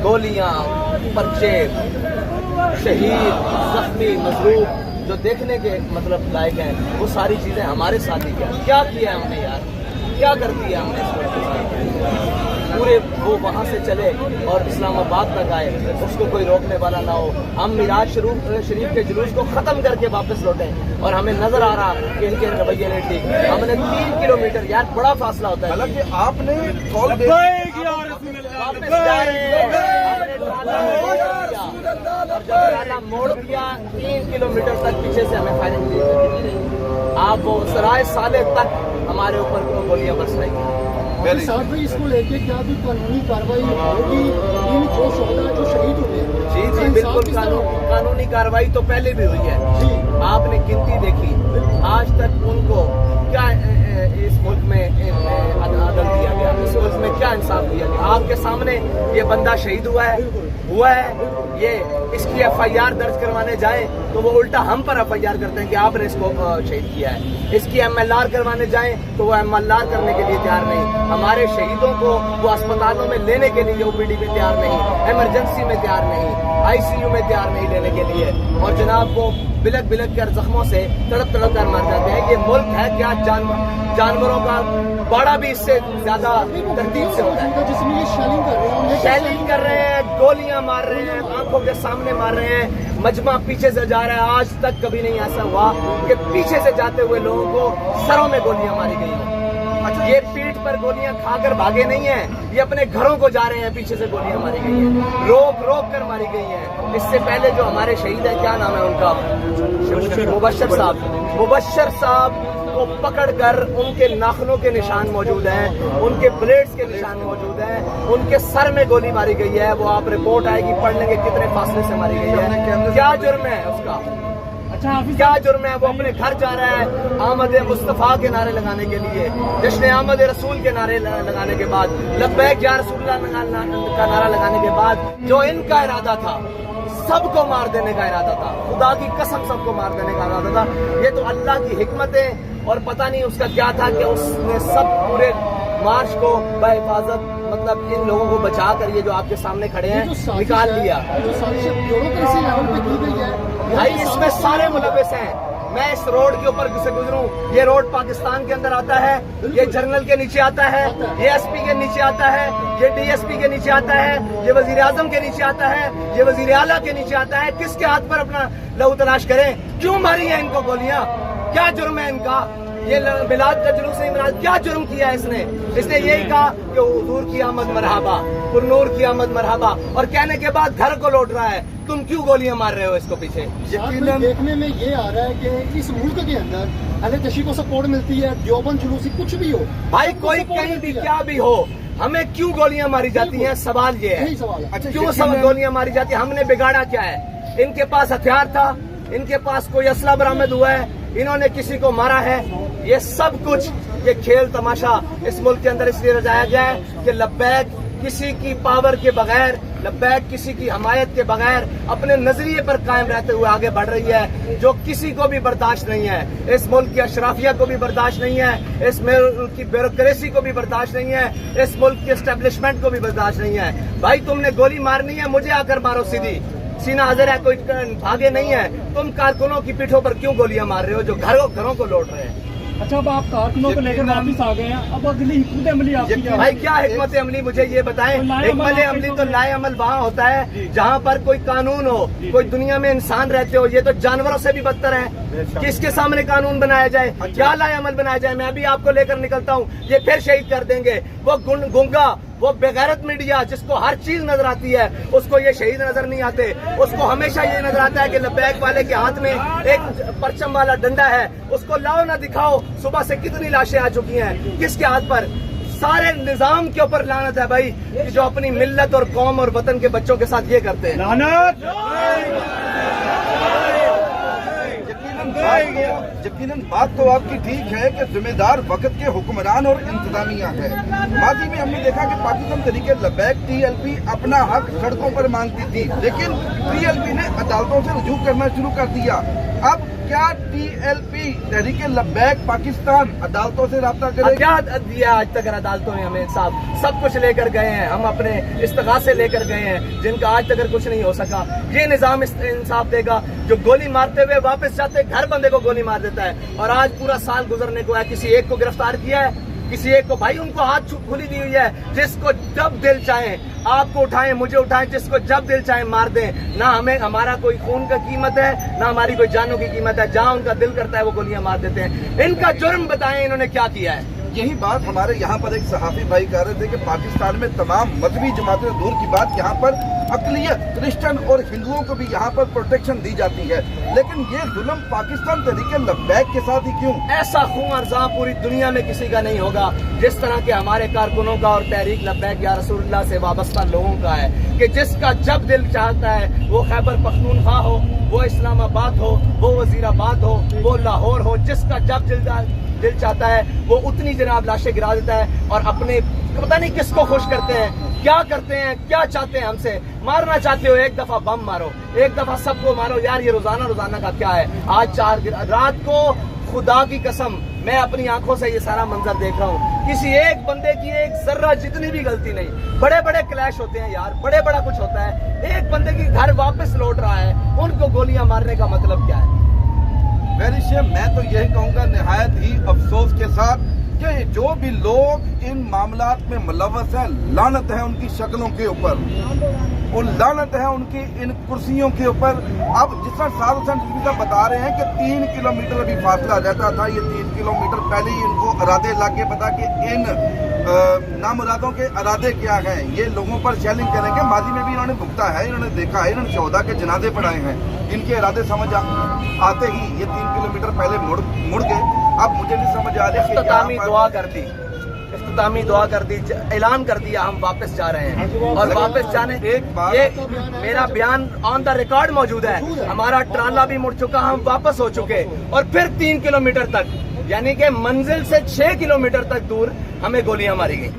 गोलियां, पर्चे, शहीद, जख्मी, मजलूम जो देखने के मतलब लायक हैं, वो सारी चीजें हमारे साथ ही क्या किया है हमने यार, क्या कर दिया हमने इस वक्त के साथ। पूरे वो वहाँ से चले और इस्लामाबाद तक आए, उसको कोई रोकने वाला ना हो। हम मिराज शरीफ के जुलूस को ख़त्म करके वापस लौटे और हमें नजर आ रहा कि इनके रवैये नहीं ठीक। हमने 3 किलोमीटर, यार बड़ा फासला होता है, हालांकि आपने कॉल वापस जा रहे हैं, हमने ट्राला मोड़ दिया, 3 किलोमीटर तक पीछे से हमें फायरिंग दी। आप वो सराय साले तक हमारे ऊपर गोलियां बरसाई। साथ में इसको लेके क्या भी कानूनी कार्रवाई होगी इन जो शोहदा जो शहीद हुए? जी जी बिल्कुल, कानूनी कार्रवाई तो पहले भी हुई है जी। आपने गिनती देखी, आज तक उनको क्या इस मुल्क में अदल दिया गया, इस मुल्क में क्या इंसाफ दिया गया? आपके सामने ये बंदा शहीद हुआ है, ये इसकी FIR दर्ज करवाने जाए तो वो उल्टा हम पर FIR करते हैं कि आपने इसको शहीद किया है। इसकी MLR करवाने जाए तो वो MLR करने के लिए तैयार नहीं। हमारे शहीदों को वो अस्पतालों में लेने के लिए OPD में तैयार नहीं, इमरजेंसी में तैयार नहीं, ICU में तैयार नहीं लेने के लिए। और जनाब वो बिलक बिलक कर जख्मों से तड़प तड़प कर मर जाते हैं। ये मुल्क है क्या जानवरों का बाड़ा भी इससे ज्यादा तरतीब से होता है। जिसमें ये शैलिंग कर रहे हैं, गोलियां मार रहे हैं, आंखों के सामने मार रहे हैं, मजमा पीछे से जा रहा है। आज तक कभी नहीं ऐसा हुआ कि पीछे से जाते हुए लोगों को सरों में गोलियां मारी गई हैं। ये पीठ पर गोलियां खाकर भागे नहीं है, ये अपने घरों को जा रहे हैं, पीछे से गोलियां मारी गई हैं, रोक रोक कर मारी गई हैं। इससे पहले जो हमारे शहीद है, क्या नाम है उनका, मुबश्शिर साहब को पकड़कर उनके नाखूनों के निशान मौजूद हैं, उनके ब्लेड्स के निशान मौजूद हैं, उनके सर में गोली मारी गई है। वो आप रिपोर्ट आएगी, पढ़ लेंगे कितने फासले से मारी गई है, क्या जुर्म है उसका, क्या जुर्म है। वो अपने घर जा रहा है आमद मुस्तफ़ा के नारे लगाने के लिए, जश्न आमद रसूल के नारे लगाने के बाद, लब्बैक या रसूलुल्लाह का नारा लगाने के बाद जो इनका इरादा था, सबको मार देने का इरादा था, खुदा की कसम सबको मार देने का इरादा था। ये तो अल्लाह की हिकमत है और पता नहीं उसका क्या था कि उसने सब पूरे मार्च को बहिफाजत मतलब इन लोगों को बचा कर ये जो आपके सामने खड़े हैं निकाल लिया। भाई इसमें सारे मुलव्विस हैं। मैं इस रोड के ऊपर से गुजरूं, ये रोड पाकिस्तान के अंदर आता है, ये जनरल के नीचे आता है, ये SP के नीचे आता है, ये DSP के नीचे आता है, ये वजीर आजम के नीचे आता है, ये वजीर आला के नीचे आता है। किसके हाथ पर अपना लहू तलाश करें? क्यों मारी है इनको गोलियां? क्या जुर्म है इनका? ये मिलाद का जुलूस नहीं मना, क्या जुर्म किया है इसने? इसने यही कहा कि हुजूर की आमद मरहबा, पुरनूर की आमद मरहबा, और कहने के बाद घर को लौट रहा है। तुम क्यों गोलियां मार रहे हो इसको पीछे? यकीनन देखने में ये आ रहा है कि इस मुल्क के अंदर अहले तशय्युअ को सपोर्ट मिलती है, देवबंद जुलूसी कुछ भी हो, भाई कोई कहीं भी क्या भी हो, हमें क्यों गोलियां मारी जाती हैं? सवाल ये है, क्यों सब गोलियां मारी जाती है? हमने बिगाड़ा क्या है? इनके पास हथियार था, इनके पास कोई असला बरामद हुआ है, इन्होंने किसी को मारा है? ये सब कुछ ये खेल तमाशा इस मुल्क के अंदर इसलिए रचाया गया है कि लब्बैक किसी की पावर के बगैर, लब्बैक किसी की हमायत के बगैर अपने नजरिए पर कायम रहते हुए आगे बढ़ रही है, जो किसी को भी बर्दाश्त नहीं है। इस मुल्क की अशराफिया को भी बर्दाश्त नहीं है, इस मुल्क की ब्यूरोक्रेसी को भी बर्दाश्त नहीं है, इस मुल्क की एस्टेब्लिशमेंट को भी बर्दाश्त नहीं है। भाई तुमने गोली मारनी है, मुझे आकर मारो, सीधी सीना हाजिर है, कोई भागे नहीं है। तुम कारकुनों की पीठों पर क्यों गोलियां मार रहे हो जो घरों को लौट रहे हैं? अच्छा, अब आप कारकुनों को लेकर वापिस आ गए हैं, अब अगली हिकमत अमली आपकी क्या? भाई क्या हिकमत अमली, मुझे ये बताएं। हिकमत अमली तो लाए अमल वहाँ होता है जहाँ पर कोई कानून हो, कोई दुनिया में इंसान रहते हो। ये तो जानवरों से भी बदतर है। किसके सामने कानून बनाया जाए, क्या लाए अमल बनाया जाए? मैं भी आपको लेकर निकलता हूँ, ये फिर शहीद कर देंगे। वो गुंगा, वो बेगैरत मीडिया जिसको हर चीज नजर आती है, उसको ये शहीद नजर नहीं आते। उसको हमेशा ये नजर आता है कि लब्बैक वाले के हाथ में एक परचम वाला डंडा है, उसको लाओ ना दिखाओ। सुबह से कितनी लाशें आ चुकी हैं, किसके हाथ पर? सारे निजाम के ऊपर लानत है भाई, कि जो अपनी मिल्लत और कौम और वतन के बच्चों के साथ ये करते हैं। यकीनन बात तो आपकी ठीक है कि जिम्मेदार वक्त के हुक्मरान और इंतजामिया है। माजी में हमने देखा कि पाकिस्तान तरीके लब्बैक TLP अपना हक सड़कों पर मांगती थी, लेकिन TLP ने अदालतों से रुजू करना शुरू कर दिया। अब क्या TLP तहरीक लब्बैक पाकिस्तान अदालतों से राब्ता करेगी? क्या दिया आज तक अदालतों ने हमें इंसाफ? सब कुछ लेकर गए हैं, हम अपने इस्तिगासे लेकर गए हैं जिनका आज तक कुछ नहीं हो सका। ये निजाम इंसाफ देगा जो गोली मारते हुए वापस जाते घर बंदे को गोली मार देता है। और आज पूरा साल गुजरने को है, किसी एक को गिरफ्तार किया है, किसी एक को, भाई उनको हाथ खुली दी हुई है, जिसको जब दिल चाहे आपको उठाएं, मुझे उठाएं, जिसको जब दिल चाहे मार दें। ना हमें हमारा कोई खून का कीमत है, ना हमारी कोई जानों की कीमत है। जहां उनका दिल करता है वो गोलियां मार देते हैं। इनका जुर्म बताएं इन्होंने क्या किया है। यही बात हमारे यहाँ पर एक सहाफी भाई कह रहे थे कि पाकिस्तान में तमाम मजहबी जमातें, दूर की बात, यहाँ पर अकलियत क्रिश्चियन और हिंदुओं को भी यहाँ पर प्रोटेक्शन दी जाती है, लेकिन ये जुल्म पाकिस्तान तहरीक लब्बैक के साथ ही क्यों? ऐसा खून अर्जा पूरी दुनिया में किसी का नहीं होगा जिस तरह के हमारे कारकुनों का और तहरीक लब्बैक या रसूलुल्लाह से वाबस्ता लोगों का है, कि जिसका जब दिल चाहता है, वो खैबर पख्तूनख्वा हो, वो इस्लामाबाद हो, वो वजीराबाद हो, वो लाहौर हो, जिसका जब दिल चाहता है वो उतनी जनाब लाशें गिरा देता है और अपने पता नहीं किसको खुश करते हैं, क्या करते हैं, क्या चाहते हैं हमसे। मारना चाहते हो एक दफा बम मारो, एक दफा सबको मारो यार। ये रोजाना का क्या है? आज 4 रात को खुदा की कसम मैं अपनी आंखों से ये सारा मंजर देख रहा हूँ। किसी एक बंदे की एक जर्रा जितनी भी गलती नहीं। बड़े बड़े क्लैश होते हैं यार, बड़ा कुछ होता है। एक बंदे की घर वापस लौट रहा है, उनको गोलियां मारने का मतलब क्या है? Very shame. मैं तो यही कहूँगा निहायत ही अफसोस के साथ कि जो भी लोग इन मामलात में मुलव्वस हैं, लानत है उनकी शक्लों के ऊपर और लानत है उनकी इन कुर्सियों के ऊपर। अब जिस तरह साद हुसैन रिजवी साहब बता रहे हैं कि 3 किलोमीटर अभी फासला रहता था, ये 3 किलोमीटर पहले ही इनको इरादे लाके पता कि इन नामुरादों के इरादे क्या हैं, ये लोगों पर चैलेंज करेंगे। माजी में भी इन्होंने भुगता है, इन्होंने देखा है, इन्होंने 14 के जनाजे पढ़ाए हैं। इनके इरादे समझ आते ही ये 3 किलोमीटर पहले मुड़ गए। अब मुझे नहीं समझ आ रहा। इख्तितामी दुआ कर दी, ऐलान कर दिया हम वापस जा रहे हैं। और वापस जाने ये मेरा बयान ऑन द रिकॉर्ड मौजूद है। हमारा ट्राला भी मुड़ चुका, हम वापस हो चुके और फिर 3 किलोमीटर तक, यानी कि मंजिल से 6 किलोमीटर तक दूर हमें गोलियां मारी गई।